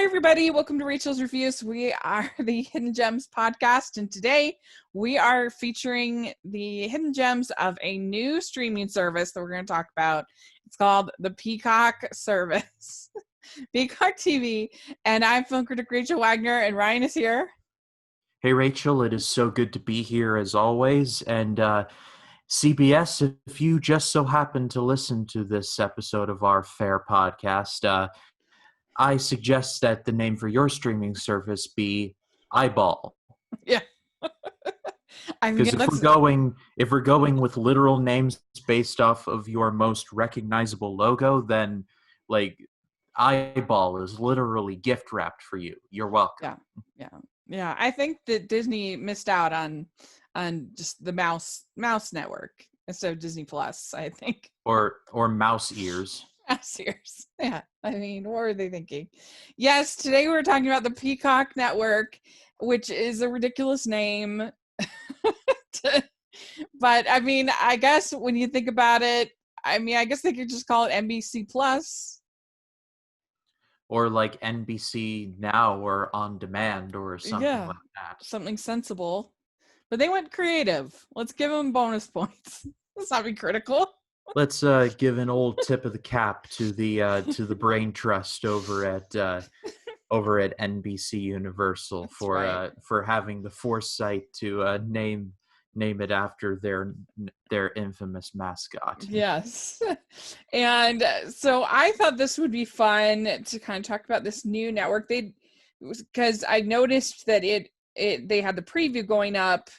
Hi, everybody. Welcome to Rachel's Reviews. We are the Hidden Gems podcast, and today we are featuring the hidden gems of a new streaming service that we're going to talk about. It's called the Peacock service, Peacock TV, and I'm film critic Rachel Wagner, and Ryan is here. Hey, Rachel, it is so good to be here as always. And CBS, if you just so happen to listen to this episode of our fair podcast, I suggest that the name for your streaming service be Eyeball. Yeah. Because if we're going with literal names based off of your most recognizable logo, then like Eyeball is literally gift wrapped for you. You're welcome. Yeah. I think that Disney missed out on just the mouse network instead of Disney Plus, I think. Or mouse ears. Mouse ears. Yeah. I mean, what were they thinking? Yes, today we're talking about the Peacock Network, which is a ridiculous name. But I mean, I guess when you think about it, I guess they could just call it NBC Plus. Or like NBC Now or On Demand or something like that. Something sensible. But they went creative. Let's give them bonus points. Let's not be critical. Let's give an old tip of the cap to the brain trust over at NBC Universal for having the foresight to name it after their infamous mascot. Yes. And so I thought this would be fun to kind of talk about this new network. Because I noticed that they had the preview going up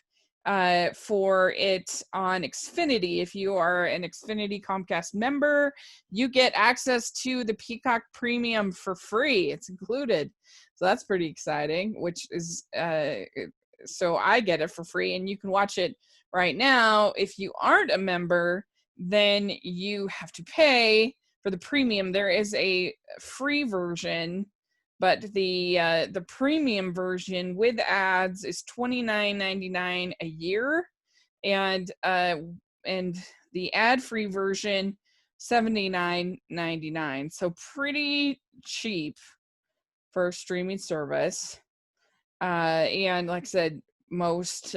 for it on Xfinity. If you are an Xfinity Comcast member, you get access to the Peacock Premium for free. It's included. So that's pretty exciting, which is so I get it for free, and you can watch it right now. If you aren't a member, then you have to pay for the premium. There is a free version, but the premium version with ads is $29.99 a year, and the ad-free version $79.99. So pretty cheap for a streaming service. And like I said, most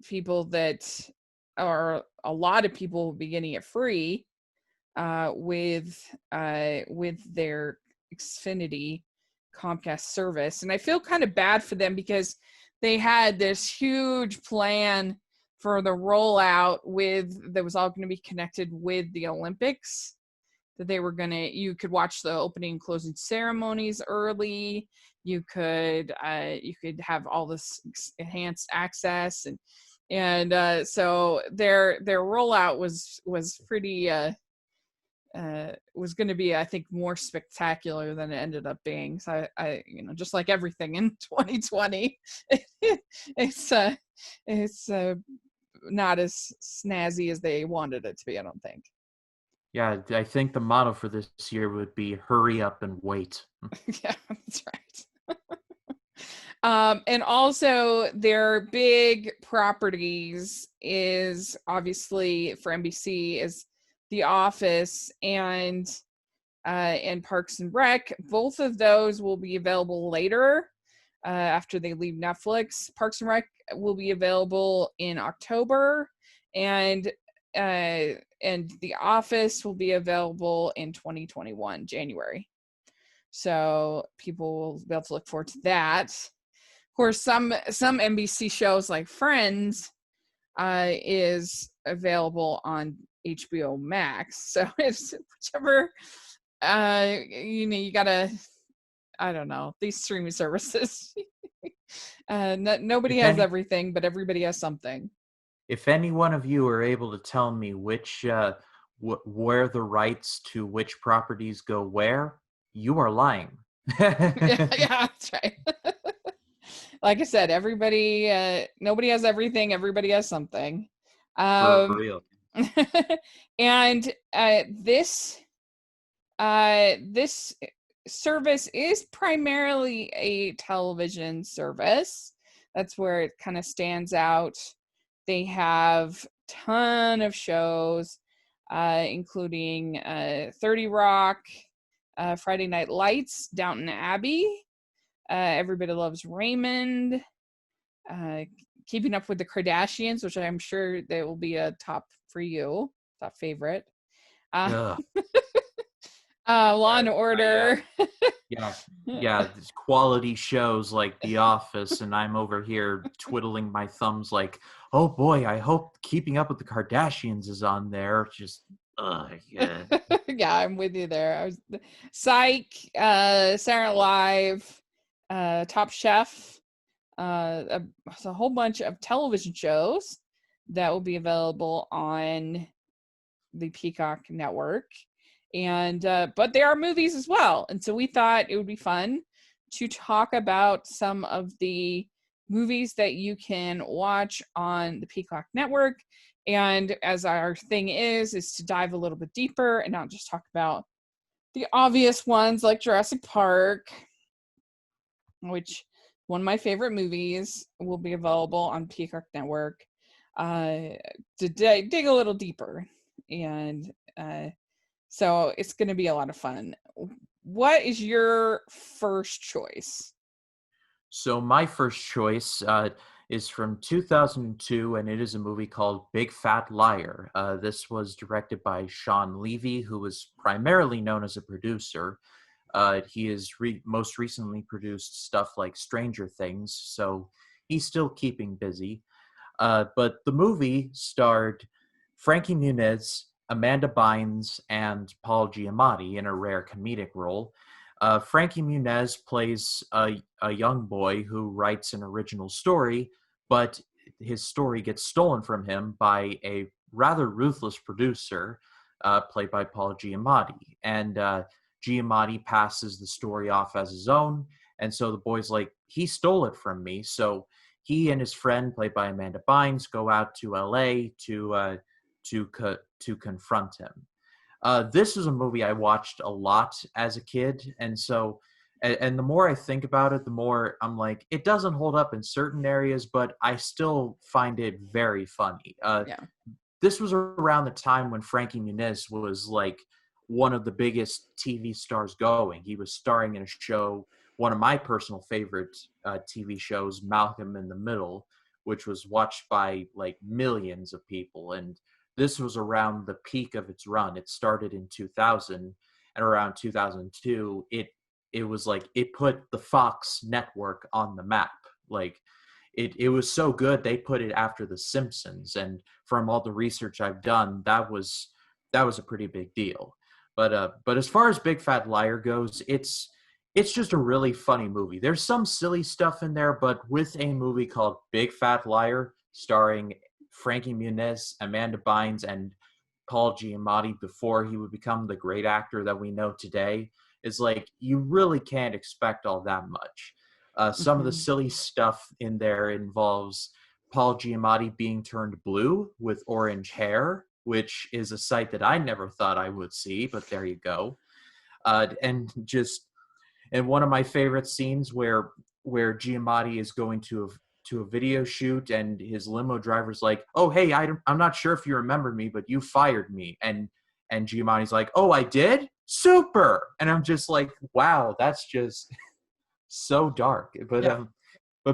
people that are a lot of people will be getting it free with their Xfinity Comcast service. And I feel kind of bad for them because they had this huge plan for the rollout that was all going to be connected with the Olympics. That you could watch the opening and closing ceremonies early. You could have all this enhanced access, and so their rollout was pretty was going to be, I think, more spectacular than it ended up being. So I just like everything in 2020, it's not as snazzy as they wanted it to be, I don't think. Yeah, I think the motto for this year would be hurry up and wait. Yeah, that's right. And also their big properties is obviously for NBC is The Office and Parks and Rec. Both of those will be available later after they leave Netflix. Parks and Rec will be available in October, and The Office will be available in 2021, January. So people will be able to look forward to that. Of course, some NBC shows like Friends is available on HBO Max. So it's whichever, you gotta, I don't know, these streaming services. Nobody has everything, but everybody has something. If any one of you are able to tell me which where the rights to which properties go where, you are lying. Yeah, that's right. Like I said, everybody, nobody has everything. Everybody has something. For real. And this service is primarily a television service. That's where it kind of stands out. They have a ton of shows, including 30 Rock, Friday Night Lights, Downton Abbey, Everybody Loves Raymond, Keeping Up with the Kardashians, which I'm sure that will be a top for you, top favorite. Ugh. Law and Order. Yeah, these quality shows like The Office, and I'm over here twiddling my thumbs like, oh boy, I hope Keeping Up with the Kardashians is on there. Just, yeah. Yeah, I'm with you there. Psych, Saturday Night Live, Top Chef, a whole bunch of television shows that will be available on the Peacock Network. And but there are movies as well. And so we thought it would be fun to talk about some of the movies that you can watch on the Peacock Network. And as our thing is to dive a little bit deeper and not just talk about the obvious ones like Jurassic Park, which one of my favorite movies will be available on Peacock Network, to dig a little deeper. And so it's going to be a lot of fun. What is your first choice? So my first choice is from 2002, and it is a movie called Big Fat Liar. This was directed by Sean Levy, who was primarily known as a producer. He has most recently produced stuff like Stranger Things, so he's still keeping busy. But the movie starred Frankie Muniz, Amanda Bynes, and Paul Giamatti in a rare comedic role. Frankie Muniz plays a young boy who writes an original story, but his story gets stolen from him by a rather ruthless producer, played by Paul Giamatti. And Giamatti passes the story off as his own, and so the boy's like, he stole it from me. So he and his friend, played by Amanda Bynes, go out to LA to confront him. This is a movie I watched a lot as a kid, and so, and the more I think about it, the more I'm like, it doesn't hold up in certain areas, but I still find it very funny. This was around the time when Frankie Muniz was like one of the biggest TV stars going. He was starring in a show, one of my personal favorite TV shows, Malcolm in the Middle, which was watched by like millions of people. And this was around the peak of its run. It started in 2000, and around 2002, it was like it put the Fox network on the map. Like it was so good they put it after The Simpsons. And from all the research I've done, that was a pretty big deal. But as far as Big Fat Liar goes, it's just a really funny movie. There's some silly stuff in there, but with a movie called Big Fat Liar, starring Frankie Muniz, Amanda Bynes, and Paul Giamatti before he would become the great actor that we know today, is like, you really can't expect all that much. Some of the silly stuff in there involves Paul Giamatti being turned blue with orange hair, which is a sight that I never thought I would see, but there you go. And one of my favorite scenes where Giamatti is going to a video shoot, and his limo driver's like, oh, hey, I'm not sure if you remember me, but you fired me. And Giamatti's like, oh, I did? Super. And I'm just like, wow, that's just so dark. But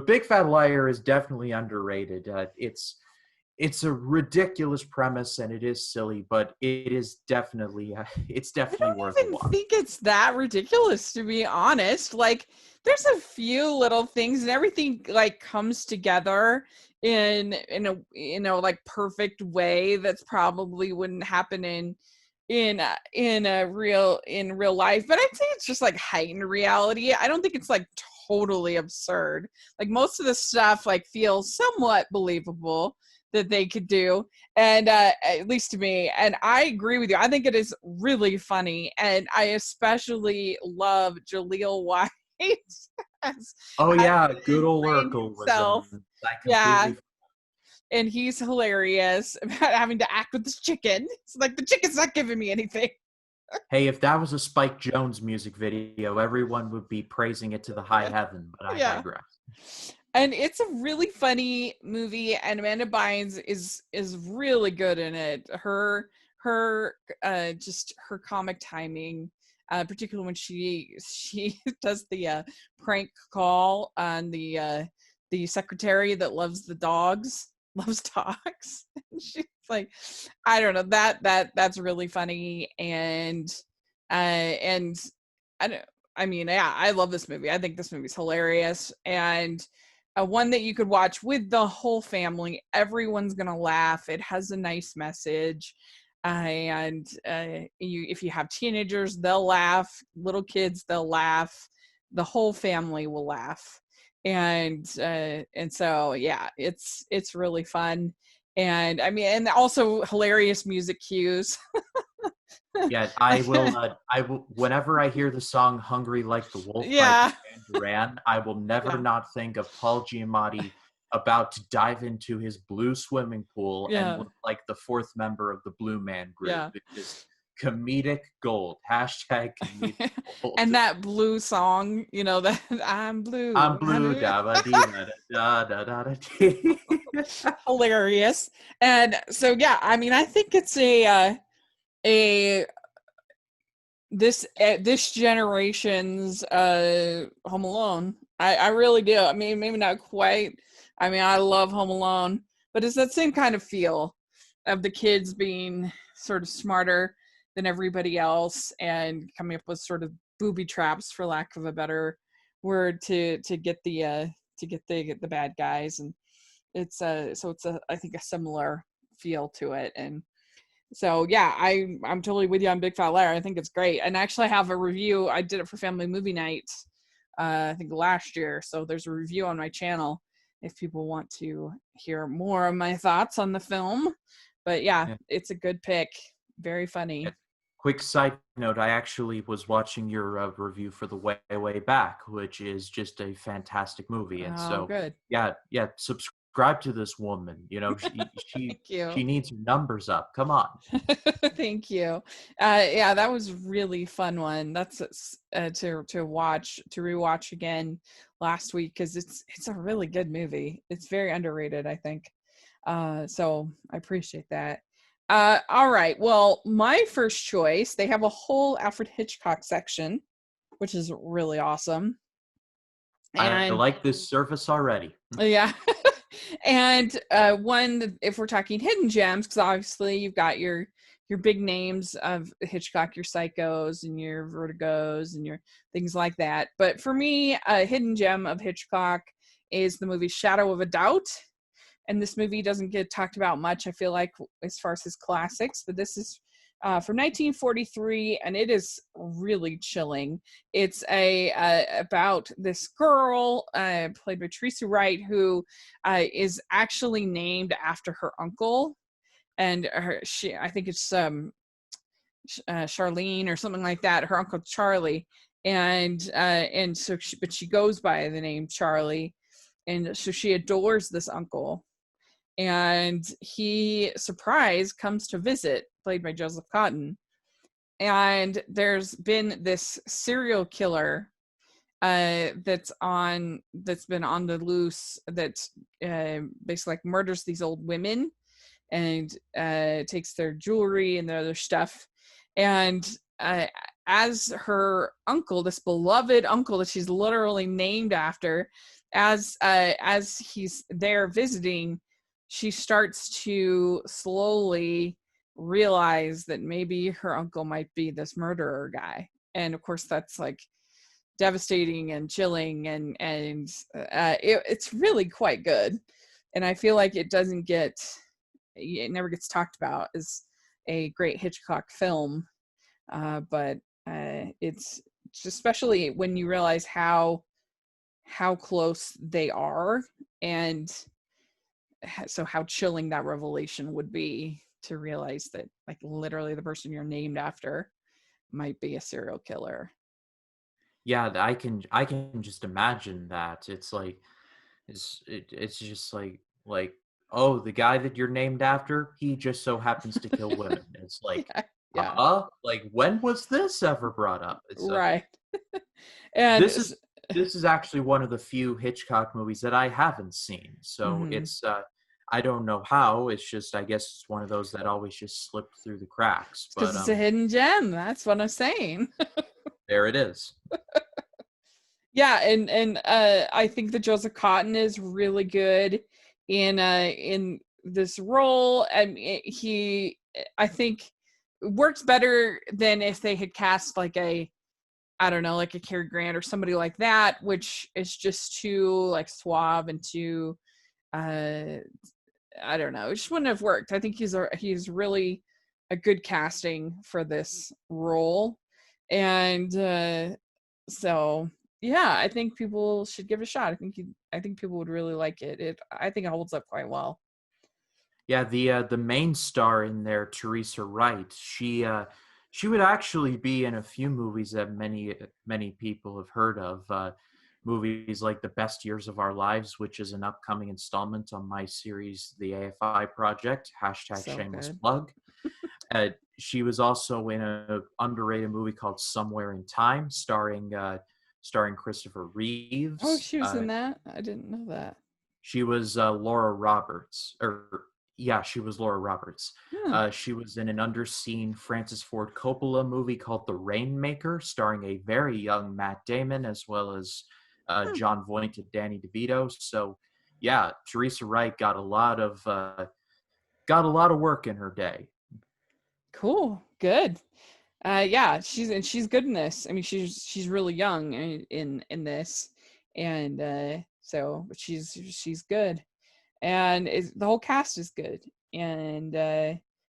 Big Fat Liar is definitely underrated. It's a ridiculous premise, and it is silly, but it is definitely worth a watch. I think it's that ridiculous, to be honest. Like, there's a few little things, and everything like comes together in a like perfect way that's probably wouldn't happen in real life. But I'd say it's just like heightened reality. I don't think it's like totally absurd. Like, most of the stuff like feels somewhat believable that they could do, and at least to me. And I agree with you. I think it is really funny, and I especially love Jaleel White. Good old Urkel was yeah, and he's hilarious about having to act with this chicken. It's like, the chicken's not giving me anything. Hey, if that was a Spike Jonze music video, everyone would be praising it to the high heaven, but I digress. And it's a really funny movie, and Amanda Bynes is really good in it. Her comic timing particularly when she does the prank call on the secretary that loves dogs. And she's like, I don't know, that's really funny. And I don't, I mean, yeah, I love this movie. I think this movie's hilarious, and one that you could watch with the whole family. Everyone's gonna laugh. It has a nice message, and if you have teenagers, they'll laugh. Little kids, they'll laugh. The whole family will laugh, and so yeah, it's really fun, and I mean, and also hilarious music cues. Yeah, I will. I will. Whenever I hear the song "Hungry Like the Wolf" by Yeah. Duran Duran, I will never Yeah. not think of Paul Giamatti about to dive into his blue swimming pool and Yeah. look like the fourth member of the Blue Man Group. Yeah. It is comedic gold. Hashtag comedic gold. And that blue song, that I'm blue. I'm blue. Da da da da da da. Hilarious. And so yeah, I mean, I think it's this generation's Home Alone. I really do. I mean, maybe not quite. I mean, I love Home Alone, but it's that same kind of feel of the kids being sort of smarter than everybody else and coming up with sort of booby traps, for lack of a better word, to get the bad guys. And it's I think a similar feel to it. And so yeah, I'm totally with you on Big Fat Liar. I think it's great. And actually I have a review. I did it for Family Movie Night, I think last year. So there's a review on my channel if people want to hear more of my thoughts on the film. But yeah. It's a good pick. Very funny. Yeah. Quick side note, I actually was watching your review for The Way Back, which is just a fantastic movie. And so good. Yeah, subscribe to this woman. She needs her numbers up. Come on. Thank you. Yeah, that was really fun one. That's to rewatch again last week, because it's a really good movie. It's very underrated, I think. So I appreciate that. All right. Well, my first choice, they have a whole Alfred Hitchcock section, which is really awesome. And I like this service already. Yeah. And one, if we're talking hidden gems, because obviously you've got your big names of Hitchcock, your Psychos and your Vertigos and your things like that. But for me, a hidden gem of Hitchcock is the movie Shadow of a Doubt. And this movie doesn't get talked about much, I feel like, as far as his classics. But this is from 1943, and it is really chilling. It's about this girl played by Teresa Wright, who is actually named after her uncle, and I think it's Charlene or something like that. Her uncle Charlie, and so she goes by the name Charlie, and so she adores this uncle. And he, surprise, comes to visit, played by Joseph Cotton. And there's been this serial killer that's been on the loose, that basically like murders these old women and takes their jewelry and their other stuff. And as her uncle, this beloved uncle that she's literally named after, as he's there visiting, she starts to slowly realize that maybe her uncle might be this murderer guy. And of course, that's like devastating and chilling, and it's really quite good. And I feel like it never gets talked about as a great Hitchcock film. But it's especially when you realize how close they are, and so how chilling that revelation would be, to realize that like literally the person you're named after might be a serial killer. Yeah, I can just imagine that. It's like it's just like oh, the guy that you're named after, he just so happens to kill women. It's like Yeah. like when was this ever brought up? It's right. And this is actually one of the few Hitchcock movies that I haven't seen. So mm-hmm. it's I don't know how. It's just, I guess it's one of those that always just slip through the cracks. Because But it's a hidden gem. That's what I'm saying. there it is. Yeah, and I think that Joseph Cotton is really good in this role. And I think works better than if they had cast like I don't know, like a Cary Grant or somebody like that, which is just too like suave and too I don't know. It just wouldn't have worked. I think he's really a good casting for this role, and so yeah, I think people should give it a shot. I think people would really like it. I think it holds up quite well. Yeah, the main star in there, Teresa Wright, she would actually be in a few movies that many people have heard of. Movies like The Best Years of Our Lives, which is an upcoming installment on my series, The AFI Project. Hashtag So shameless good. plug. She was also in an underrated movie called Somewhere in Time, starring Christopher Oh, Reeves. she was in that. I didn't know that. She was Laura Roberts, or yeah, she was Laura Roberts. Hmm. She was in an underseen Francis Ford Coppola movie called The Rainmaker, starring a very young Matt Damon as well as Hmm. John Voight and Danny DeVito. So, yeah, Teresa Wright got a lot of work in her day. Cool. Good. Yeah, she's good in this. I mean, she's really young in this, and so but she's good, and the whole cast is good, and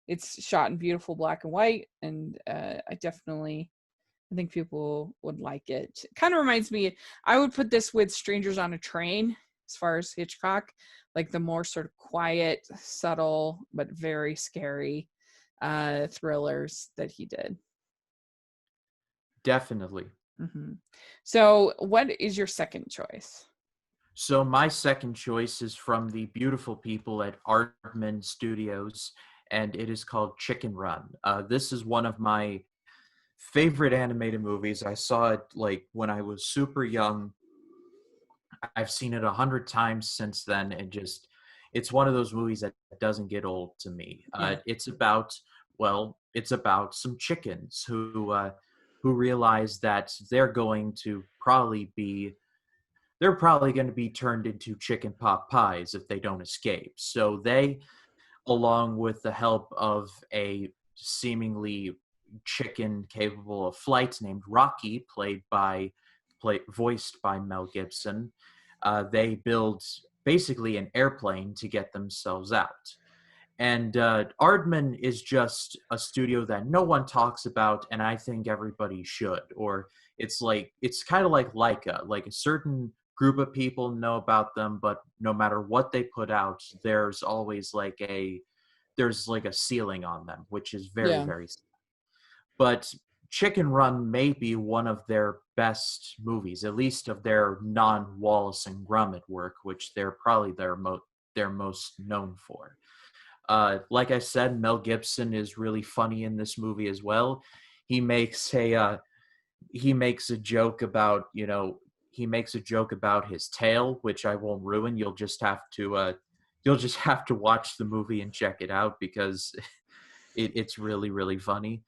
it's shot in beautiful black and white, and I think people would like it. Kind of reminds me, I would put this with Strangers on a Train as far as Hitchcock, like the more sort of quiet, subtle, but very scary thrillers that he did. Definitely. Hmm. So, what is your second choice? So my second choice is from the beautiful people at Aardman Studios, and it is called Chicken Run. This is one of my favorite animated movies. I saw it like when I was super young. I've seen it 100 times since then, and it's one of those movies that doesn't get old to me. Yeah. It's about some chickens who realize that they're probably going to be turned into chicken pot pies if they don't escape. So they, along with the help of a seemingly chicken capable of flight named Rocky, voiced by Mel Gibson, they build basically an airplane to get themselves out. And Aardman is just a studio that no one talks about, and I think everybody should. Or it's kind of like Leica, like a certain group of people know about them, but no matter what they put out, there's like a ceiling on them, which is very, Yeah. very sad. But Chicken Run may be one of their best movies, at least of their non-Wallace and Gromit work, which they're probably they're most known for. Like I said, Mel Gibson is really funny in this movie as well. He makes a joke about his tail, which I won't ruin. You'll just have to watch the movie and check it out because it's really, really funny.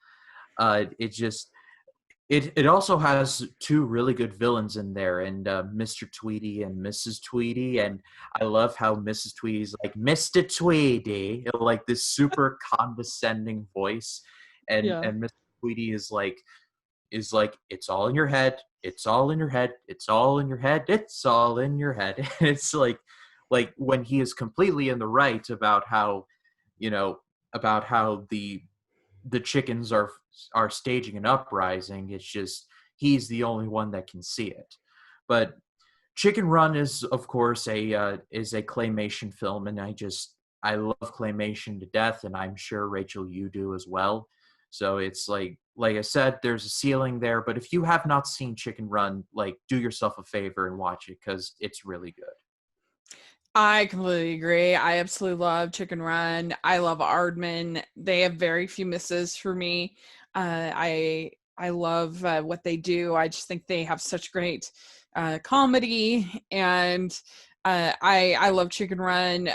It also has two really good villains in there, and Mr. Tweedy and Mrs. Tweedy, and I love how Mrs. Tweedy's like Mr. Tweedy, like this super condescending voice, and Yeah. Mr. Tweedy is like it's all in your head, it's all in your head, it's all in your head, it's all in your head. And it's like when he is completely in the right about how the chickens are staging an uprising. It's just he's the only one that can see it. But Chicken Run is, of course, a claymation film, and I love claymation to death, and I'm sure Rachel you do as well. So it's like I said, there's a ceiling there, but if you have not seen Chicken Run, like do yourself a favor and watch it because it's really good. I completely agree. I absolutely love Chicken Run. I love Aardman. They have very few misses for me. I love what they do. I just think they have such great comedy, and I love Chicken Run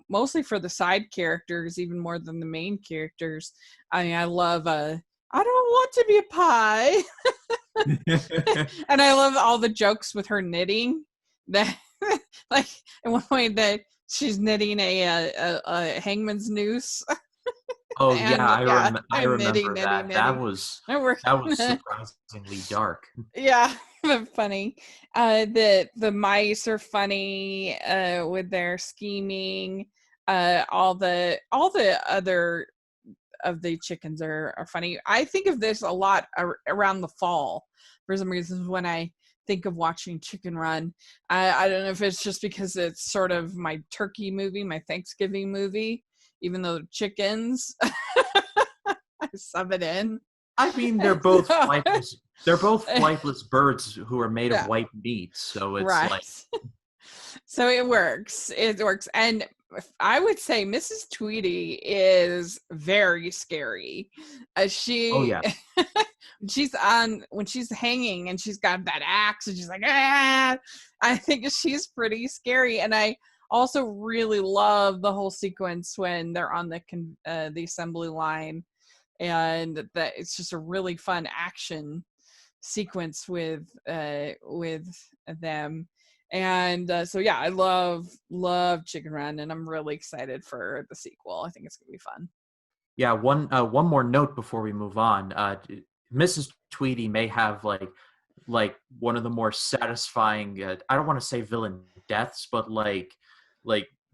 mostly for the side characters, even more than the main characters. I mean, I love I don't want to be a pie, and I love all the jokes with her knitting. That like at one point that she's knitting a hangman's noose. Oh yeah, And yeah, I and remember knitting, that. knitting. And we're That was surprisingly dark. yeah, funny. The mice are funny with their scheming. All the other of the chickens are funny. I think of this a lot around the fall for some reasons when I think of watching Chicken Run. I don't know if it's just because it's sort of my turkey movie, my Thanksgiving movie, even though chickens, I sub it in. I mean, they're both flightless. They're both flightless birds who are made of white meat, so it's right. like. So it works. It works, and I would say Mrs. Tweedy is very scary. Oh yeah. She's on when she's hanging and she's got that axe and she's like, ah! I think she's pretty scary, and I also really love the whole sequence when they're on the assembly line, and that it's just a really fun action sequence with them. And so yeah, I love Chicken Run, and I'm really excited for the sequel. I think it's gonna be fun. Yeah, one more note before we move on. Mrs. Tweedy may have like one of the more satisfying. I don't want to say villain deaths, but like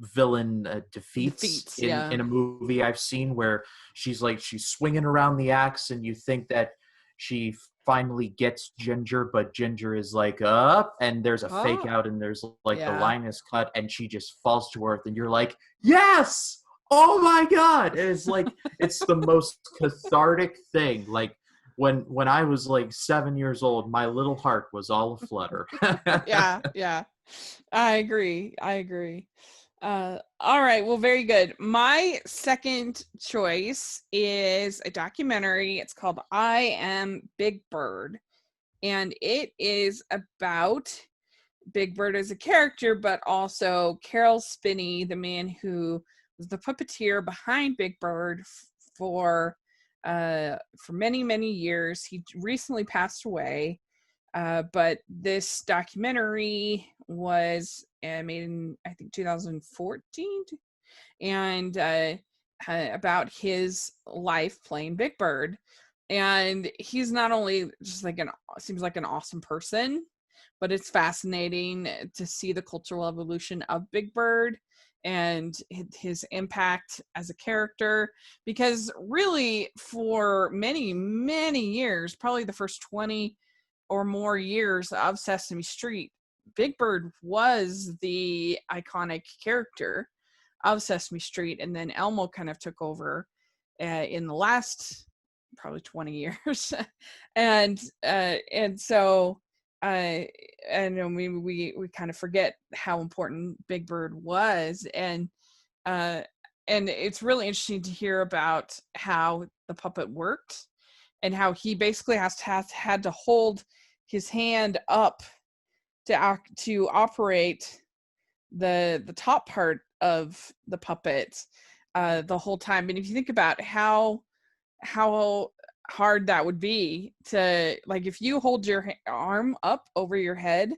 villain defeats yeah. in a movie I've seen where she's swinging around the axe, and you think that she finally gets Ginger, but Ginger is like up, and there's a fake out, and there's like the line is cut, and she just falls to earth, and you're like, yes. Oh my God! It's like it's the most cathartic thing. Like when I was like 7 years old, my little heart was all aflutter. yeah. I agree. All right. Well, very good. My second choice is a documentary. It's called I Am Big Bird, and it is about Big Bird as a character, but also Carol Spinney, the man who was the puppeteer behind Big Bird for many years. He recently passed away, but this documentary was made in I think 2014, and about his life playing Big Bird. And he's not only just like seems like an awesome person, but it's fascinating to see the cultural evolution of Big Bird and his impact as a character, because really for many years, probably the first 20 or more years of Sesame Street, Big Bird was the iconic character of Sesame Street, and then Elmo kind of took over in the last probably 20 years. and so and we kind of forget how important Big Bird was, and it's really interesting to hear about how the puppet worked, and how he basically had to hold his hand up to operate the top part of the puppet the whole time. And if you think about how hard that would be to, like, if you hold your arm up over your head,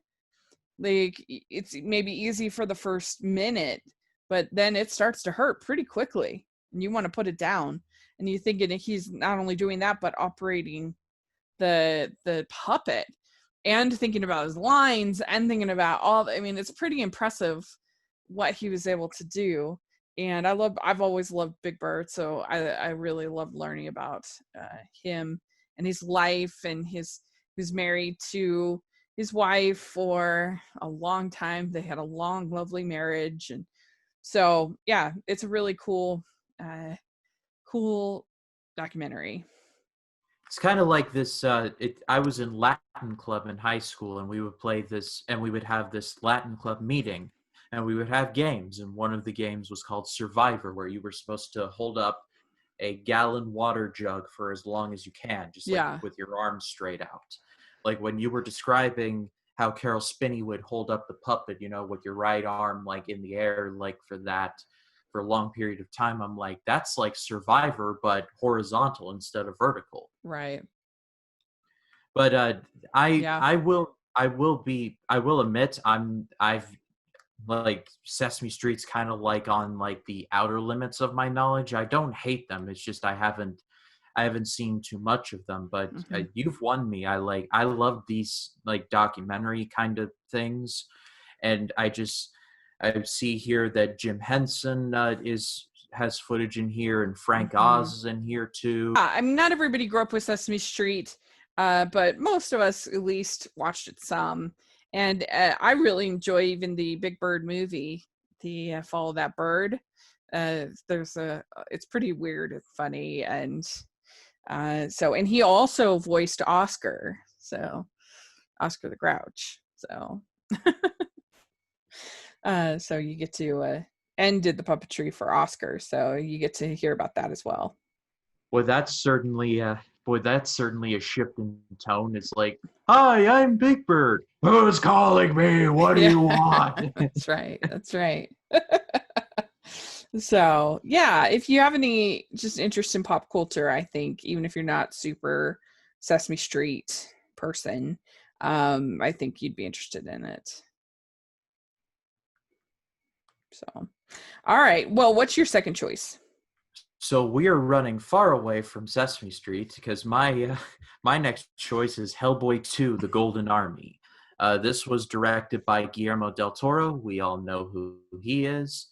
like, it's maybe easy for the first minute, but then it starts to hurt pretty quickly and you want to put it down, and you think he's not only doing that but operating the puppet and thinking about his lines and thinking about it's pretty impressive what he was able to do. And I've always loved Big Bird, so I really love learning about him and his life, and he was married to his wife for a long time. They had a long, lovely marriage, and so yeah, it's a really cool documentary. It's kind of like this. I was in Latin club in high school, and we would play this, and we would have this Latin club meeting, and we would have games. And one of the games was called Survivor, where you were supposed to hold up a gallon water jug for as long as you can, just like with your arms straight out. Like when you were describing how Carol Spinney would hold up the puppet, with your right arm like in the air, like for a long period of time. I'm like, that's like Survivor, but horizontal instead of vertical. Right. But Yeah. I will admit I've like Sesame Street's kind of like on like the outer limits of my knowledge. I don't hate them. It's just I haven't seen too much of them, but you've won me. I love these like documentary kind of things, and I see here that Jim Henson has footage in here, and Frank Oz is in here too. I mean, not everybody grew up with Sesame Street, but most of us at least watched it some. And I really enjoy even the Big Bird movie, the Follow That Bird. It's pretty weird and funny, and and he also voiced Oscar the Grouch. So you get to and did the puppetry for Oscar, so you get to hear about that as well. Well, that's certainly a shift in tone. It's like, hi, I'm Big Bird. Who's calling me? What do you want? That's right. So yeah, if you have any just interest in pop culture, I think even if you're not super Sesame Street person, I think you'd be interested in it. So, all right. Well, what's your second choice? So we are running far away from Sesame Street because my next choice is Hellboy 2: The Golden Army. This was directed by Guillermo del Toro. We all know who he is.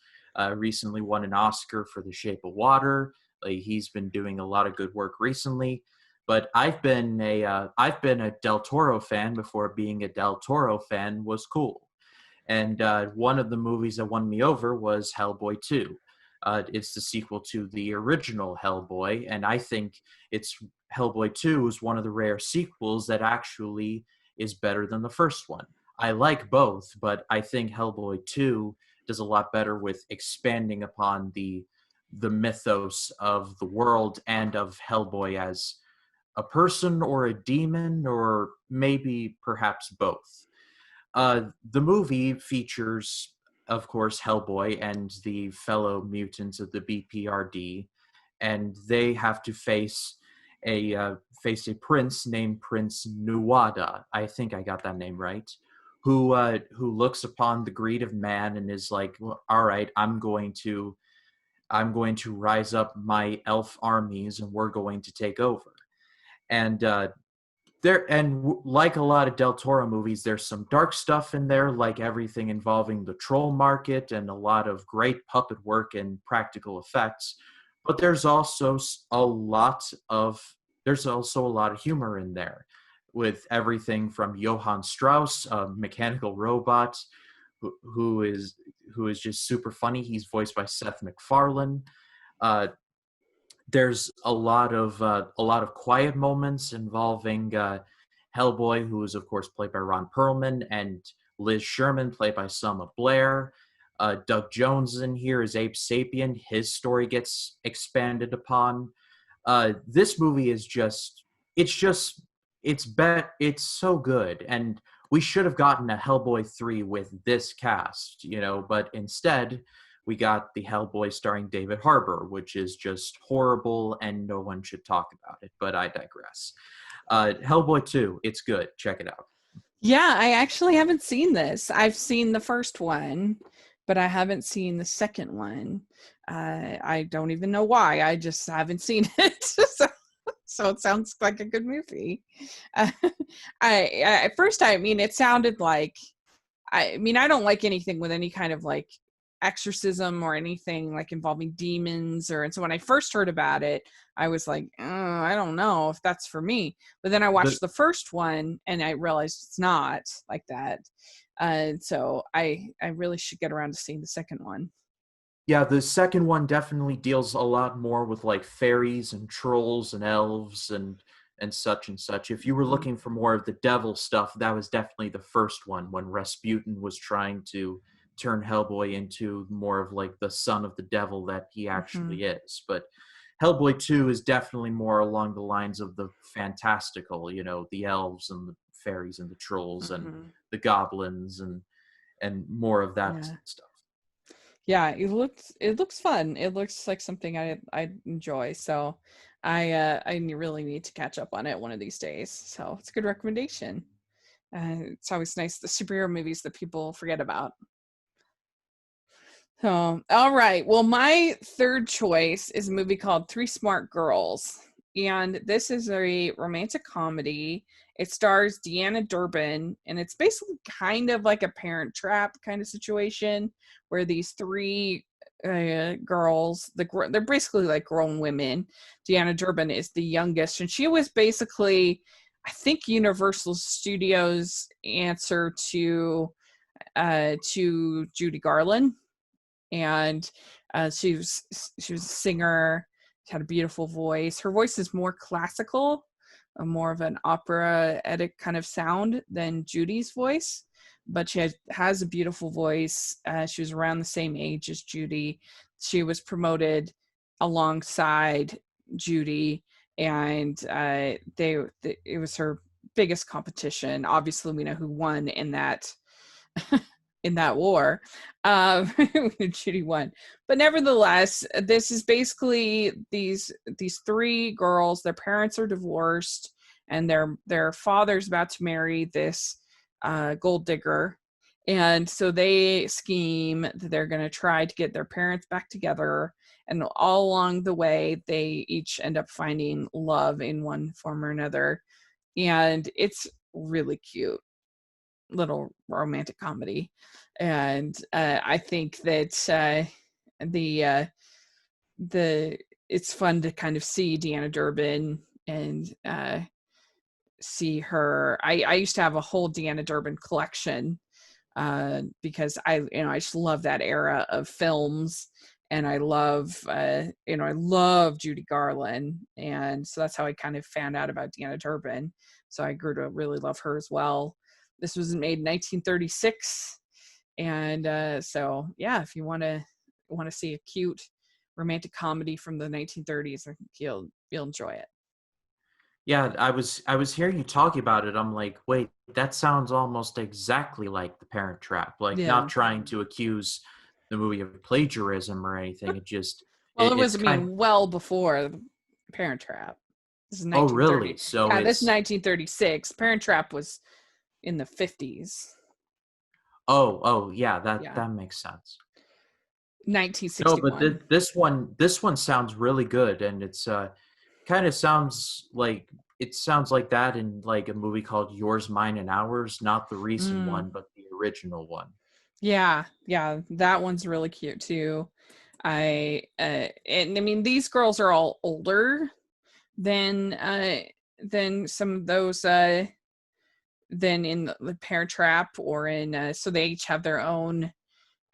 Recently won an Oscar for The Shape of Water. He's been doing a lot of good work recently. But I've been a Del Toro fan before being a Del Toro fan was cool. And one of the movies that won me over was Hellboy 2. It's the sequel to the original Hellboy, and I think Hellboy 2 is one of the rare sequels that actually is better than the first one. I like both, but I think Hellboy 2 does a lot better with expanding upon the mythos of the world and of Hellboy as a person or a demon, or maybe perhaps both. The movie features, of course, Hellboy and the fellow mutants of the BPRD, and they have to face a prince named Prince Nuada. I think I got that name right. Who looks upon the greed of man and is like, well, all right, I'm going to rise up my elf armies and we're going to take over. And like a lot of Del Toro movies, there's some dark stuff in there, like everything involving the troll market and a lot of great puppet work and practical effects. But there's also a lot of humor in there, with everything from Johann Strauss, a mechanical robot, who is just super funny. He's voiced by Seth MacFarlane. There's a lot of quiet moments involving Hellboy, who is of course played by Ron Perlman, and Liz Sherman, played by Selma Blair. Doug Jones is in here as Abe Sapien. His story gets expanded upon. This movie is it's so good, and we should have gotten a Hellboy 3 with this cast, but instead we got the Hellboy starring David Harbour, which is just horrible and no one should talk about it, but I digress. Hellboy 2, it's good. Check it out. Yeah, I actually haven't seen this. I've seen the first one, but I haven't seen the second one. I don't even know why. I just haven't seen it. So it sounds like a good movie. At first, it sounded like, I don't like anything with any kind of like exorcism or anything like involving demons, and so when I first heard about it, I was like, I don't know if that's for me. But then I watched the first one and I realized it's not like that. So I really should get around to seeing the second one. Yeah, the second one definitely deals a lot more with like fairies and trolls and elves and such and such. If you were looking for more of the devil stuff, that was definitely the first one, when Rasputin was trying to turn Hellboy into more of like the son of the devil that he actually is. But Hellboy 2 is definitely more along the lines of the fantastical, the elves and the fairies and the trolls and Mhm. the goblins and more of that Yeah. stuff. Yeah, it looks fun. It looks like something I enjoy. So I really need to catch up on it one of these days. So it's a good recommendation. It's always nice the superhero movies that people forget about. So, all right. Well, my third choice is a movie called Three Smart Girls. And this is a romantic comedy. It stars Deanna Durbin, and it's basically kind of like a Parent Trap kind of situation where these three girls, they're basically like grown women. Deanna Durbin is the youngest, and she was basically, I think, Universal Studios' answer to Judy Garland. And she was a singer. She had a beautiful voice. Her voice is more classical, more of an operatic kind of sound than Judy's voice, but she has a beautiful voice. She was around the same age as Judy. She was promoted alongside Judy, and it was her biggest competition. Obviously, we know who won in that war. Judy won, but nevertheless, this is basically these three girls. Their parents are divorced, and their father's about to marry this gold digger, and so they scheme that they're going to try to get their parents back together. And all along the way, they each end up finding love in one form or another, and it's really cute little romantic comedy. And I think that the uh, the it's fun to kind of see Deanna Durbin and see her. I used to have a whole Deanna Durbin collection because I just love that era of films. And I love Judy Garland, and so that's how I kind of found out about Deanna Durbin. So I grew to really love her as well. This was made in 1936, and so yeah, if you want to see a cute romantic comedy from the 1930s, I think you'll enjoy it. Yeah, I was hearing you talking about it. I'm like, wait, that sounds almost exactly like The Parent Trap. Like, not Yeah. trying to accuse the movie of plagiarism or anything. Well, it was, It's I kind. mean, well before Parent Trap. This is Oh, really? 1930. So Yeah, this is it's. 1936. Parent Trap was in the 50s. Oh, yeah. That Yeah, that makes sense. No, but 1961. this one sounds really good, and it's kind of sounds like that in like a movie called Yours, Mine, and Ours, not the recent one, Mm, but the original one. yeah, that one's really cute too. And I mean, these girls are all older than some of those than in the Parent Trap or in so they each have their own.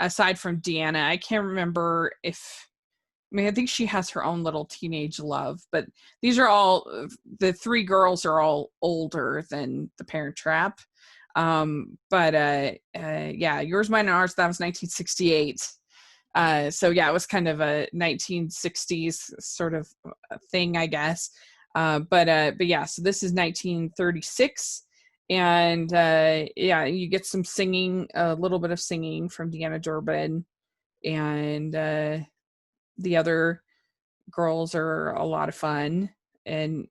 Aside from Deanna, I can't remember if I mean, I think she has her own little teenage love, but these are all the three girls are all older than the Parent Trap. But yeah, Yours, Mine, and Ours, that was 1968. So yeah, it was kind of a 1960s sort of thing, I guess. But yeah, so this is 1936. And yeah, you get some singing, a little bit of singing from Deanna Durbin, and the other girls are a lot of fun. And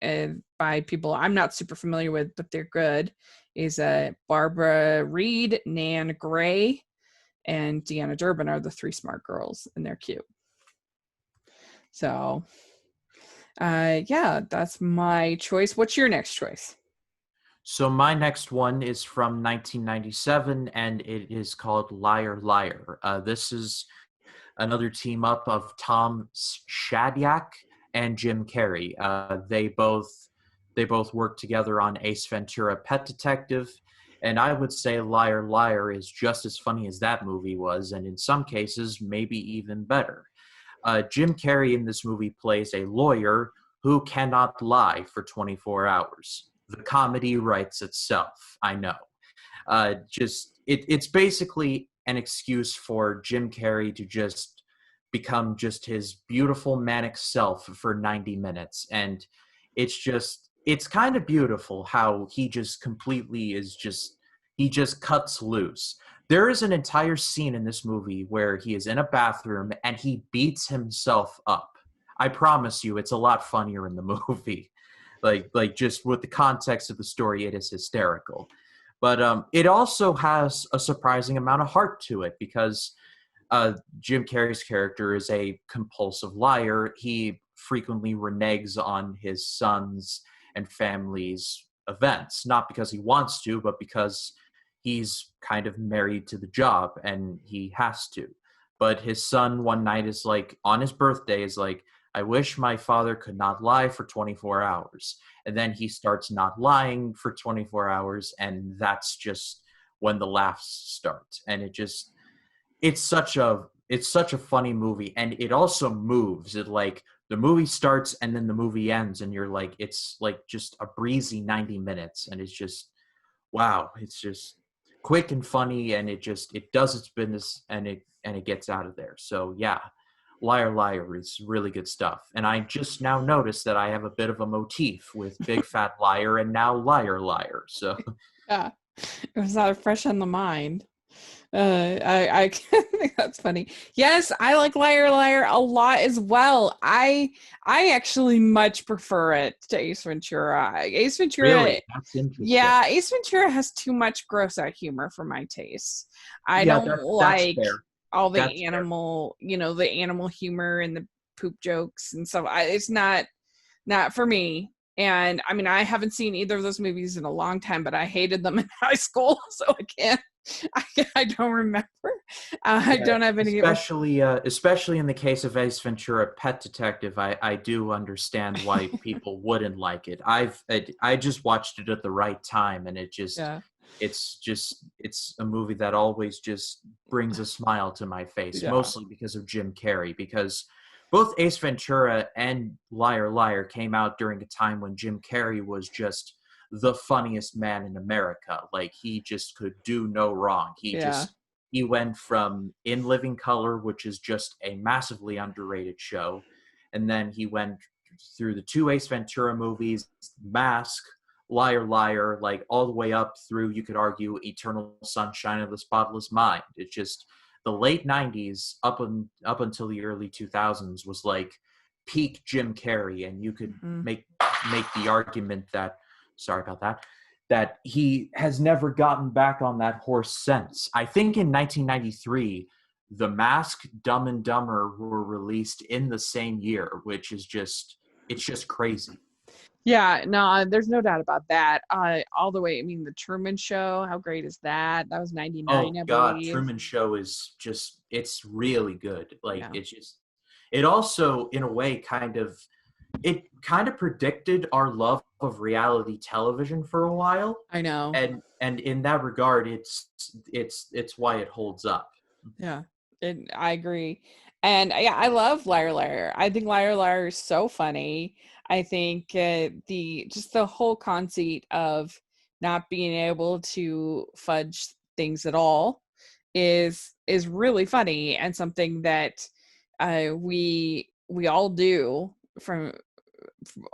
by people I'm not super familiar with, but they're good, is Barbara Reed, Nan Gray, and Deanna Durbin are the three smart girls, and they're cute. So yeah, that's my choice. What's your next choice? So my next one is from 1997, and it is called Liar Liar. This is another team up of Tom Shadyac and Jim Carrey. They both work together on Ace Ventura: Pet Detective, and I would say Liar Liar is just as funny as that movie was, and in some cases maybe even better. Jim Carrey in this movie plays a lawyer who cannot lie for 24 hours. The comedy writes itself. I know. It's basically an excuse for Jim Carrey to just become just his beautiful manic self for 90 minutes, and it's just it's kind of beautiful how he just completely he just cuts loose. There is an entire scene in this movie where he is in a bathroom and he beats himself up. I promise you, it's a lot funnier in the movie. Like just with the context of the story, it is hysterical. But it also has a surprising amount of heart to it because Jim Carrey's character is a compulsive liar. He frequently reneges on his son's and family's events, not because he wants to, but because he's kind of married to the job and he has to. But his son one night is like, on his birthday, is like, I wish my father could not lie for 24 hours. And then he starts not lying for 24 hours, and that's just when the laughs start. And it's such a funny movie, and it also moves. It like the movie starts and then the movie ends, and you're like, it's like just a breezy 90 minutes, and it's just wow, it's just quick and funny, and it does its business, and it gets out of there. So yeah, Liar Liar is really good stuff. And I just now noticed that I have a bit of a motif with Big Fat Liar and now Liar Liar. So Yeah, it was not fresh on the mind. I think that's funny. Yes, I like Liar Liar a lot as well. I actually much prefer it to Ace Ventura. Ace Ventura, really, that's interesting. yeah, Ace Ventura has too much gross out humor for my taste. I Yeah, don't that's like fair. all the That's animal, the animal humor and the poop jokes and stuff. It's not for me. And I mean, I haven't seen either of those movies in a long time, but I hated them in high school, so I don't remember. I don't have any. especially in the case of Ace Ventura: Pet Detective, I do understand why people wouldn't like it. I just watched it at the right time, and Yeah. it's a movie that always just brings a smile to my face, Yeah. mostly because of Jim Carrey, because both Ace Ventura and Liar Liar came out during a time when Jim Carrey was just the funniest man in America. Like, he just could do no wrong. Yeah. He went from In Living Color, which is just a massively underrated show, and then he went through the two Ace Ventura movies, Mask, Liar Liar, like all the way up through, you could argue, Eternal Sunshine of the Spotless Mind. It's just the late 90s up until the early 2000s was like peak Jim Carrey, and you could make the argument that, sorry about that he has never gotten back on that horse since. I think in 1993, The Mask, Dumb and Dumber were released in the same year, which is it's just crazy. Yeah, no, there's no doubt about that. All the way, I mean, the Truman Show, how great is that? That was 99, Oh I God, believe. Truman Show is it's really good. Like, Yeah. it also, in a way, it kind of predicted our love of reality television for a while. I know. And in that regard, it's why it holds up. Yeah, I agree. And yeah, I love Liar Liar. I think Liar Liar is so funny. I think the whole conceit of not being able to fudge things at all is really funny, and something that we all do from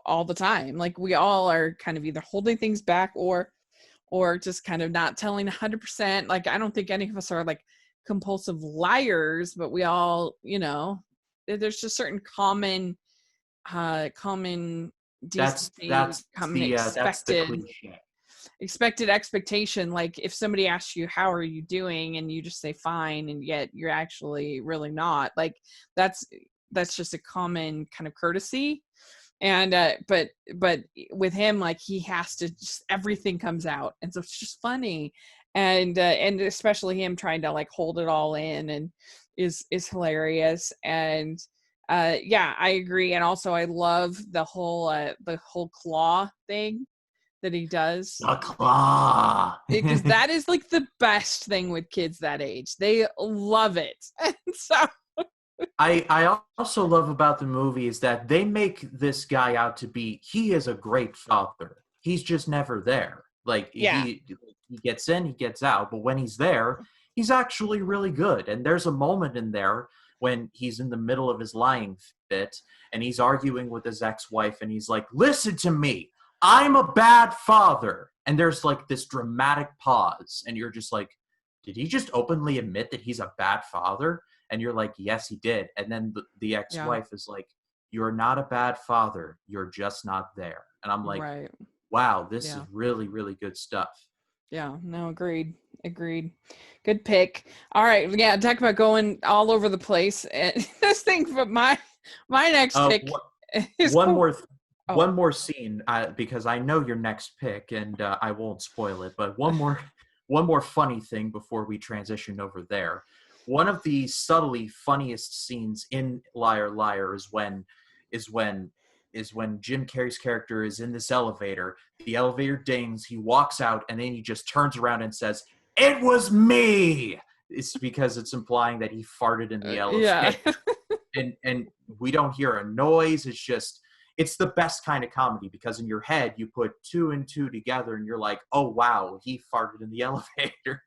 all the time. Like, we all are kind of either holding things back or just kind of not telling 100%. Like, I don't think any of us are like compulsive liars, but we all, there's just certain common decency, common expected expectation. Like, if somebody asks you, how are you doing, and you just say fine, and yet you're actually really not, like, that's just a common kind of courtesy. And but with him, like, he has to just, everything comes out, and so it's just funny. And especially him trying to like hold it all in, and is hilarious. And yeah, I agree. And also, I love the whole claw thing that he does. The claw. Because that is like the best thing with kids that age. They love it. And so I also love about the movie is that they make this guy out to be, he is a great father. He's just never there. Like, yeah. he gets in, he gets out, but when he's there, he's actually really good. And there's a moment in there when he's in the middle of his lying fit, and he's arguing with his ex-wife, and he's like, listen to me. I'm a bad father. And there's like this dramatic pause. And you're just like, did he just openly admit that he's a bad father? And you're like, yes, he did. And then the ex-wife is like, you're not a bad father. You're just not there. And I'm like, right. wow, this is really, really good stuff. Yeah, no, agreed. Good pick. All right, yeah, talk about going all over the place. And this thing, but my next pick is one more scene, because I know your next pick, and I won't spoil it. But one more funny thing before we transition over there. One of the subtly funniest scenes in Liar Liar is when Jim Carrey's character is in this elevator. The elevator dings, he walks out, and then he just turns around and says, "It was me!" It's because it's implying that he farted in the elevator. Yeah. and we don't hear a noise. It's the best kind of comedy, because in your head, you put 2 and 2 together, and you're like, oh, wow, he farted in the elevator.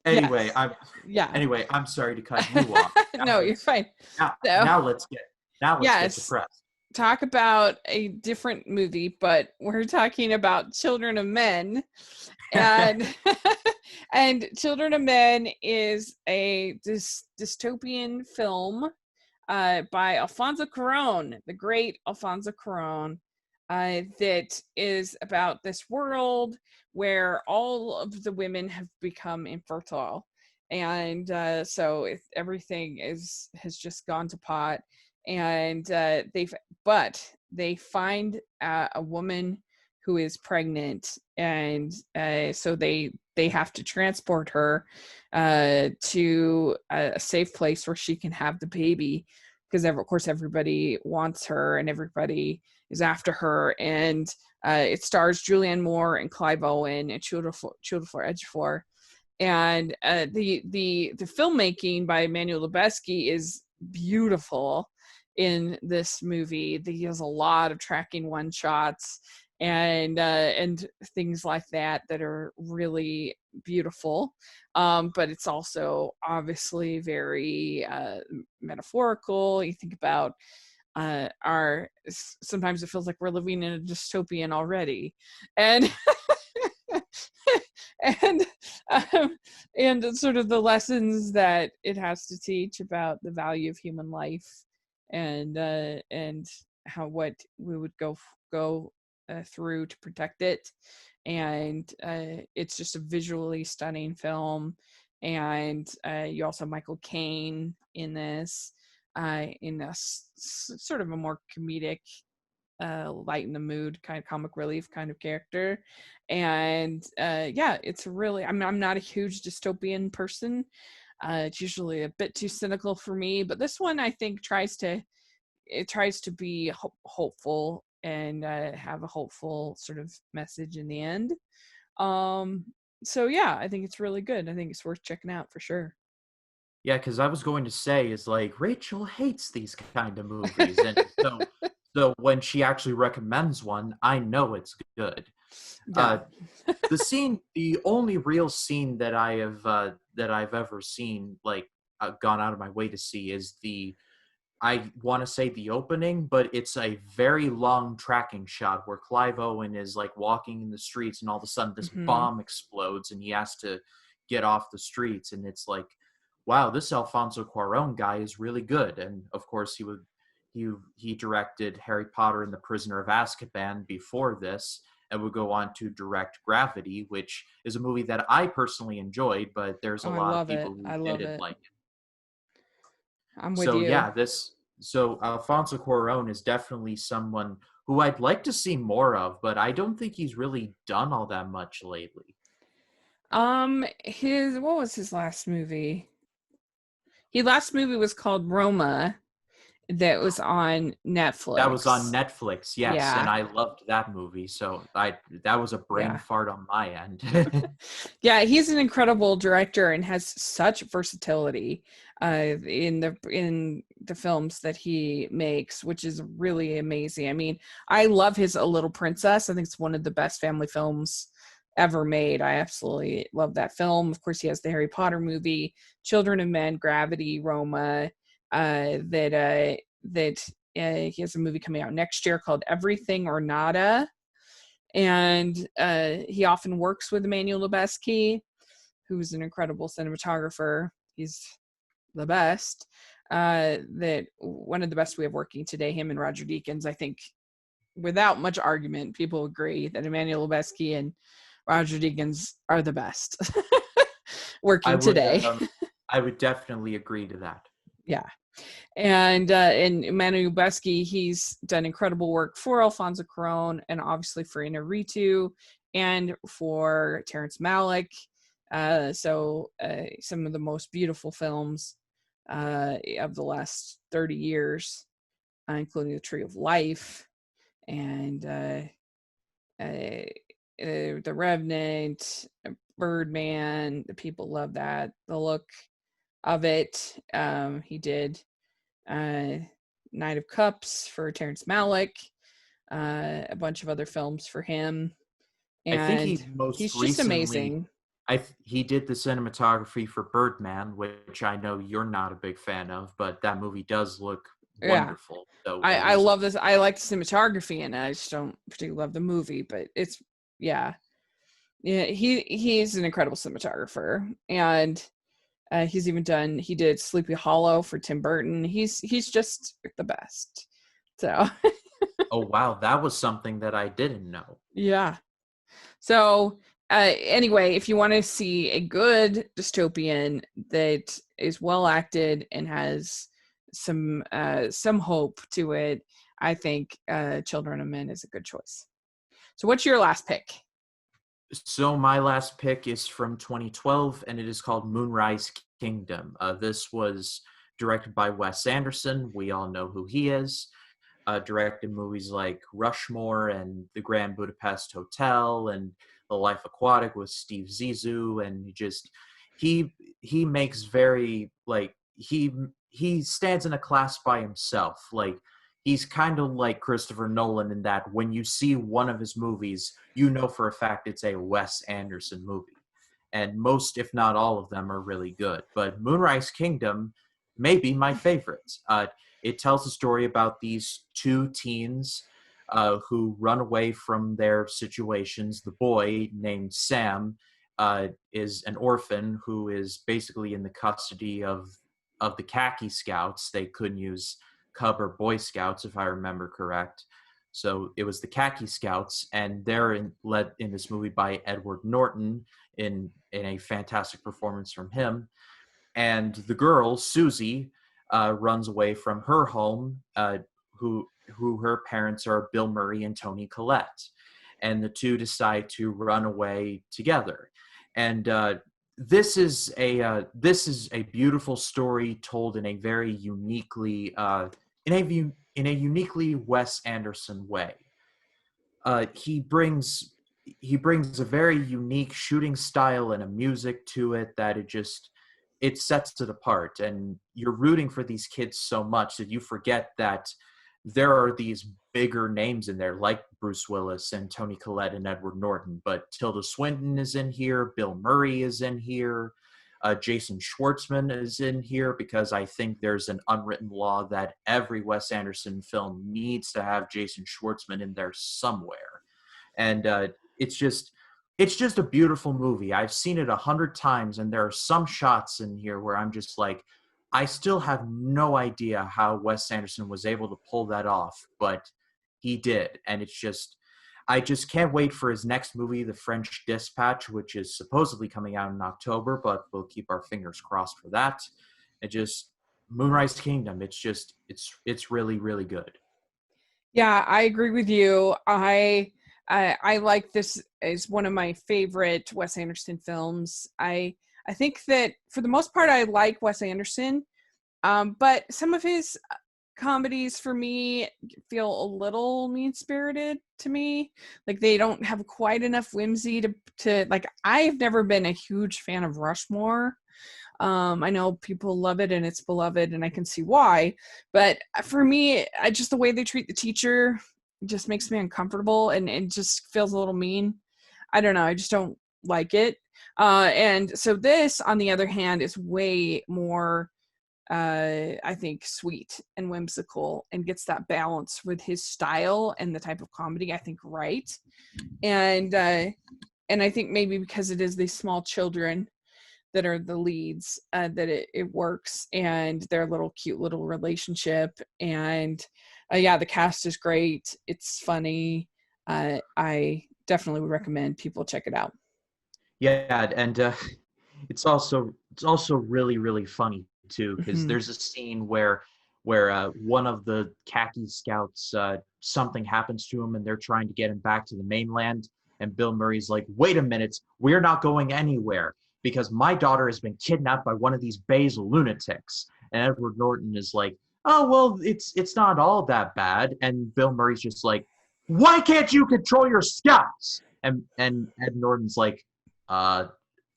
Anyway, I'm sorry to cut you off. No, you're fine. Now let's get depressed. Talk about a different movie, but we're talking about Children of Men. And and Children of Men is a dystopian film by Alfonso Cuaron, the great Alfonso Cuaron, that is about this world where all of the women have become infertile, and so everything has just gone to pot, and they find a woman who is pregnant, and so they have to transport her to a safe place where she can have the baby, because of course everybody wants her and everybody is after her. And it stars Julianne Moore and Clive Owen and Chiwetel Ejiofor. And the filmmaking by Emmanuel Lubezki is beautiful in this movie. He has a lot of tracking one shots and things like that are really beautiful, but it's also obviously very metaphorical. You think about sometimes it feels like we're living in a dystopian already, and and sort of the lessons that it has to teach about the value of human life, and how what we would go through to protect it. And it's just a visually stunning film. And you also have Michael Caine in this, in a sort of a more comedic, lighten the mood kind of comic relief kind of character. And it's really, I'm not a huge dystopian person. It's usually a bit too cynical for me, but this one I think tries to be hopeful and have a hopeful sort of message in the end. So I think it's really good. I think it's worth checking out for sure. Yeah, because I was going to say, is like, Rachel hates these kind of movies, and so when she actually recommends one, I know it's good. Yeah. The only real scene that I've ever seen, like, gone out of my way to see, is I want to say the opening, but it's a very long tracking shot where Clive Owen is like walking in the streets, and all of a sudden this bomb explodes and he has to get off the streets. And it's like, wow, this Alfonso Cuaron guy is really good. And of course he directed Harry Potter and the Prisoner of Azkaban before this, and would go on to direct Gravity, which is a movie that I personally enjoyed, but there's a lot of people who didn't like it. I'm with you. So Alfonso Cuarón is definitely someone who I'd like to see more of, but I don't think he's really done all that much lately. What was his last movie? His last movie was called Roma. That was on Netflix. That was on Netflix, yes, yeah. And I loved that movie. So that was a brain fart on my end. Yeah, he's an incredible director and has such versatility in the films that he makes, which is really amazing. I mean, I love his A Little Princess. I think it's one of the best family films ever made. I absolutely love that film. Of course, he has the Harry Potter movie, Children of Men, Gravity, Roma. That he has a movie coming out next year called Everything or Nada. And he often works with Emmanuel Lubezki, who's an incredible cinematographer. He's the best. That one of the best we have working today, him and Roger Deakins. I think without much argument, people agree that Emmanuel Lubezki and Roger Deakins are the best working today. I would definitely agree to that. Yeah. And Emmanuel Lubezki, he's done incredible work for Alfonso Cuaron and obviously for Inarritu and for Terrence Malick. So some of the most beautiful films of the last 30 years, including The Tree of Life and The Revenant, Birdman. The people love that. The look of it. He did Knight of Cups for Terrence Malick, a bunch of other films for him. And I think he's just amazing. He did the cinematography for Birdman, which I know you're not a big fan of, but that movie does look wonderful. So I love this. I like the cinematography, and I just don't particularly love the movie, but it's he's an incredible cinematographer, and he did Sleepy Hollow for Tim Burton. He's just the best. So oh wow, that was something that I didn't know. Yeah. So anyway, if you want to see a good dystopian that is well acted and has some hope to it, I think Children of Men is a good choice. So what's your last pick? So my last pick is from 2012, and it is called Moonrise Kingdom. This was directed by Wes Anderson. We all know who he is. Directed movies like Rushmore and The Grand Budapest Hotel and The Life Aquatic with Steve Zissou, and he makes very he stands in a class by himself. Like, he's kind of like Christopher Nolan in that when you see one of his movies, you know for a fact it's a Wes Anderson movie. And most, if not all of them, are really good. But Moonrise Kingdom may be my favorite. It tells a story about these two teens who run away from their situations. The boy, named Sam, is an orphan who is basically in the custody of the Khaki Scouts. They couldn't use Cub or Boy Scouts, if I remember correct. So it was the Khaki Scouts, and they're led in this movie by Edward Norton in a fantastic performance from him. And the girl, Susie, runs away from her home, who her parents are Bill Murray and Toni Collette, and the two decide to run away together. And this is a beautiful story told in a very uniquely in a uniquely Wes Anderson way. He brings a very unique shooting style and a music to it that it sets it apart, and you're rooting for these kids so much that you forget that there are these bigger names in there like Bruce Willis and Toni Collette and Edward Norton, but Tilda Swinton is in here, Bill Murray is in here, Jason Schwartzman is in here, because I think there's an unwritten law that every Wes Anderson film needs to have Jason Schwartzman in there somewhere. And it's just a beautiful movie. I've seen it 100 times, and there are some shots in here where I'm just like, I still have no idea how Wes Anderson was able to pull that off, but he did. And I just can't wait for his next movie, The French Dispatch, which is supposedly coming out in October, but we'll keep our fingers crossed for that. Moonrise Kingdom, it's really, really good. Yeah, I agree with you. I like this as one of my favorite Wes Anderson films. I think that for the most part, I like Wes Anderson, but some of his comedies for me feel a little mean-spirited to me. Like, they don't have quite enough whimsy to like. I've never been a huge fan of Rushmore. I know people love it and it's beloved, and I can see why. But for me, just the way they treat the teacher just makes me uncomfortable, and it just feels a little mean. I don't know. I just don't like it. And so this, on the other hand, is way more I think, sweet and whimsical, and gets that balance with his style and the type of comedy, I think, right. And I think maybe because it is these small children that are the leads, that it works, and their little cute little relationship. And yeah, the cast is great. It's funny. I definitely would recommend people check it out. Yeah, and it's also really really funny too, because Hmm. there's a scene where one of the khaki scouts, something happens to him and they're trying to get him back to the mainland, and Bill Murray's like, wait a minute, we're not going anywhere because my daughter has been kidnapped by one of these Bayes lunatics. And Edward Norton is like, oh well, it's not all that bad. And Bill Murray's just like, why can't you control your scouts? And Ed Norton's like, uh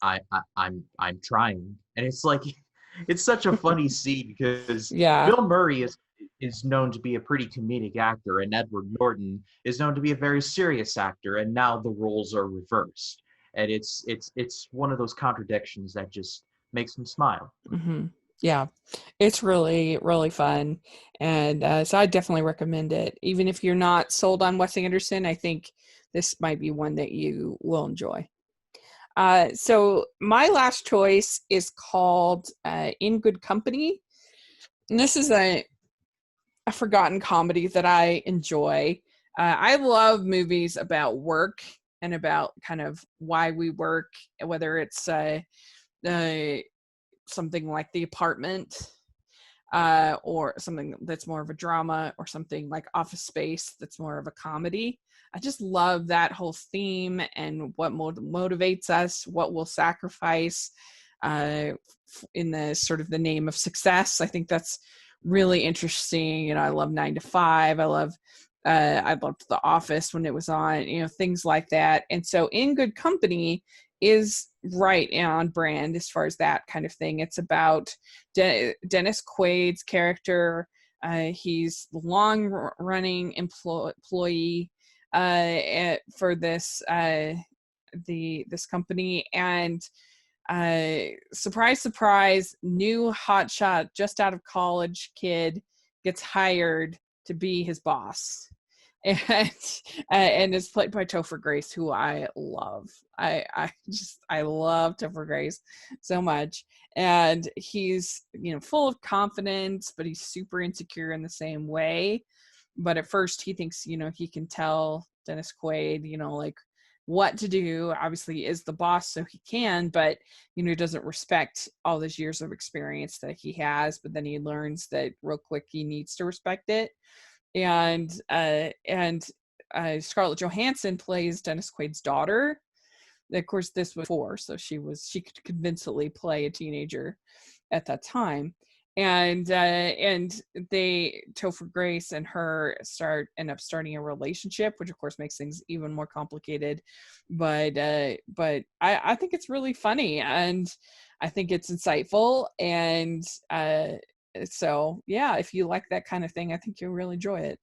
I'm trying. And it's like, it's such a funny scene because Yeah. Bill Murray is known to be a pretty comedic actor, and Edward Norton is known to be a very serious actor, and now the roles are reversed. And it's one of those contradictions that just makes me smile. Hmm. Yeah, it's really, really fun. And so I definitely recommend it. Even if you're not sold on Wes Anderson, I think this might be one that you will enjoy. So my last choice is called In Good Company. And this is a forgotten comedy that I enjoy. I love movies about work and about kind of why we work, whether it's uh, something like The Apartment, or something that's more of a drama, or something like Office Space that's more of a comedy. I just love that whole theme and what motivates us, what we'll sacrifice uh, in the sort of the name of success. I think that's really interesting. You know, I love 9 to 5. I loved The Office when it was on, you know, things like that. And so In Good Company is right on brand as far as that kind of thing. It's about Dennis Quaid's character. He's the long-running employee for this company, and surprise, surprise, new hotshot, just out of college kid gets hired to be his boss, and is played by Topher Grace, who I love. I love Topher Grace so much, and he's, you know, full of confidence, but he's super insecure in the same way. But at first, he thinks, you know, he can tell Dennis Quaid, you know, like what to do. Obviously, he is the boss, so he can, but you know, he doesn't respect all those years of experience that he has. But then he learns that real quick he needs to respect it. And Scarlett Johansson plays Dennis Quaid's daughter. Of course, this was before, so she could convincingly play a teenager at that time. And they Topher Grace and her end up starting a relationship, which of course makes things even more complicated. But I think it's really funny, and I think it's insightful, and so yeah, if you like that kind of thing, I think you'll really enjoy it.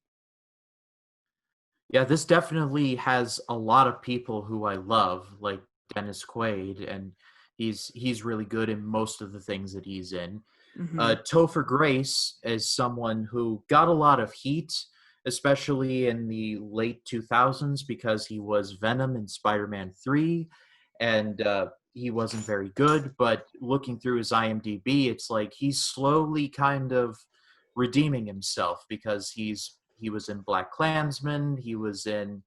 Yeah, this definitely has a lot of people who I love, like Dennis Quaid, and he's really good in most of the things that he's in. Hmm. Topher Grace is someone who got a lot of heat, especially in the late 2000s, because he was Venom in Spider-Man 3, and he wasn't very good. But looking through his IMDb, it's like he's slowly kind of redeeming himself, because he was in Black Klansman, he was in,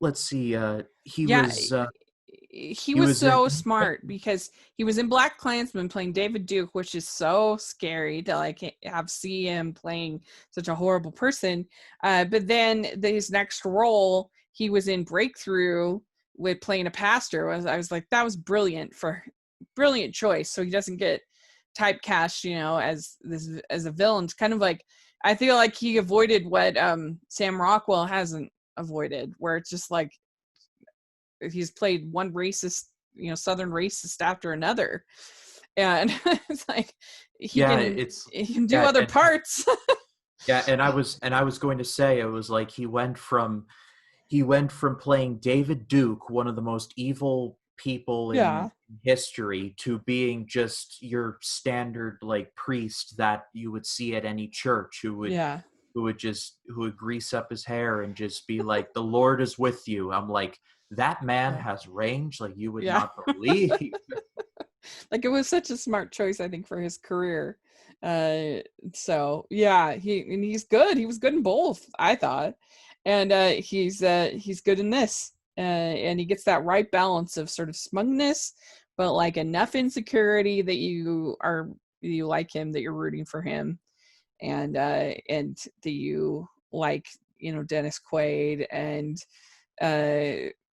let's see, Yeah, he he was was in so smart because he was in Black Klansman playing David Duke, which is so scary to like have see him playing such a horrible person. But then his next role, he was in Breakthrough with playing a pastor. I was like, that was brilliant choice. So he doesn't get typecast, you know, as a villain. It's kind of like, I feel like he avoided what Sam Rockwell hasn't avoided, where it's just like he's played one racist, you know, Southern racist after another, and it's like he yeah, can it's he can do yeah, other parts. yeah, and I was going to say, it was like he went from playing David Duke, one of the most evil people in Yeah. history to being just your standard like priest that you would see at any church Yeah. who would grease up his hair and just be like, the Lord is with you. I'm like, that man Yeah. has range like you would Yeah. not believe. Like, it was such a smart choice, I think, for his career. So yeah, he's good. He was good in both, I thought. And he's good in this. And he gets that right balance of sort of smugness, but like enough insecurity that you like him, that you're rooting for him, and that you like, Dennis Quaid. And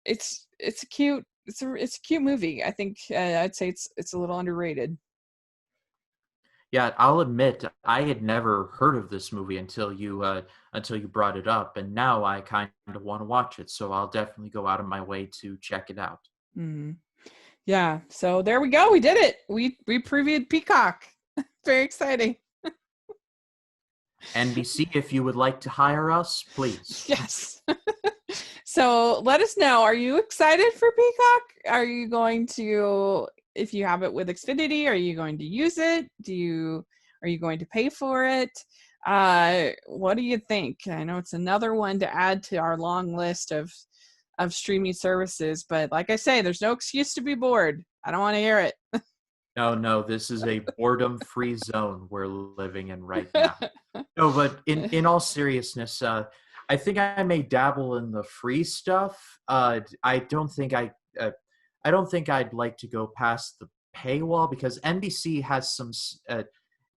it's a cute it's a cute movie. I think I'd say it's a little underrated. Yeah, I'll admit I had never heard of this movie until you brought it up, and now I kind of want to watch it. So I'll definitely go out of my way to check it out. Mm-hmm. Yeah, so there we go. We did it. We previewed Peacock. Very exciting. NBC, if you would like to hire us, please. Yes. So let us know. Are you excited for Peacock? Are you going to, if you have it with Xfinity, are you going to use it? Are you going to pay for it? What do you think? I know it's another one to add to our long list of streaming services, but like I say, there's no excuse to be bored. I don't want to hear it. No, this is a boredom-free zone we're living in right now. No, but in all seriousness, I think I may dabble in the free stuff. I don't think I'd like to go past the paywall because NBC has some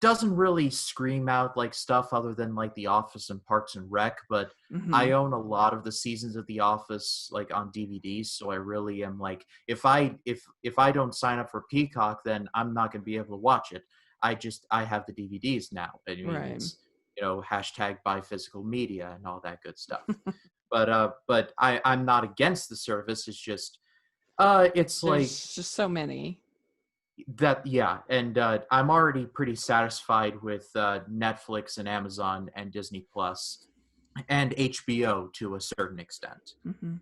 doesn't really scream out like stuff other than like The Office and Parks and Rec, but Mm-hmm. I own a lot of the seasons of The Office like on DVDs, so I really am like if I don't sign up for Peacock, then I'm not going to be able to watch it. I have the DVDs now. I mean, Right. it's hashtag buy physical media and all that good stuff. But I'm not against the service. It's just it's like There's just so many. that, yeah, and I'm already pretty satisfied with Netflix and Amazon and Disney Plus and HBO to a certain extent. Mm-hmm.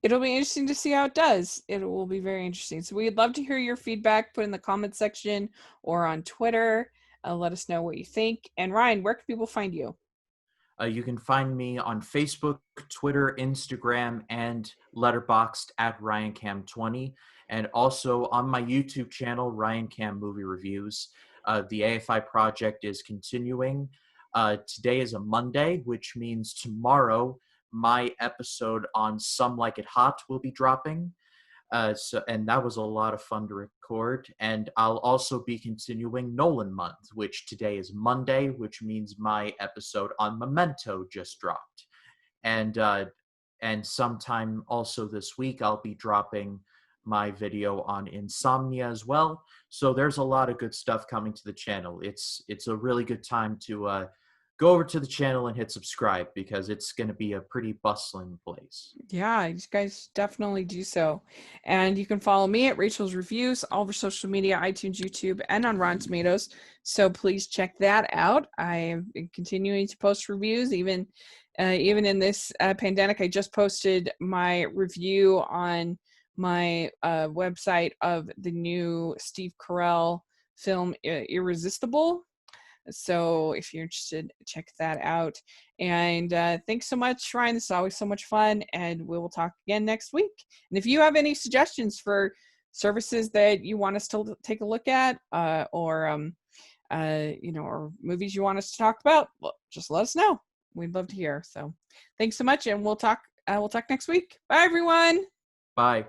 It'll be interesting to see how it does. It will be very interesting. So we'd love to hear your feedback. Put in the comment section or on Twitter. Let us know what you think. And Ryan, where can people find you? You can find me on Facebook, Twitter, Instagram, and Letterboxd at RyanCam20, and also on my YouTube channel, RyanCam Movie Reviews. The AFI project is continuing. Today is a Monday, which means tomorrow my episode on Some Like It Hot will be dropping. And that was a lot of fun to record. And I'll also be continuing Nolan Month, which today is Monday, which means my episode on Memento just dropped. And sometime also this week, I'll be dropping my video on Insomnia as well. So there's a lot of good stuff coming to the channel. It's a really good time to go over to the channel and hit subscribe because it's going to be a pretty bustling place. Yeah, you guys definitely do so. And you can follow me at Rachel's Reviews, all over social media, iTunes, YouTube, and on Rotten Tomatoes. So please check that out. I am continuing to post reviews, even in this pandemic. I just posted my review on my website of the new Steve Carell film, Irresistible. So if you're interested, check that out. And thanks so much, Ryan. This is always so much fun. And we will talk again next week. And if you have any suggestions for services that you want us to take a look at, or movies you want us to talk about, well, just let us know. We'd love to hear. So thanks so much. And we'll talk next week. Bye, everyone. Bye.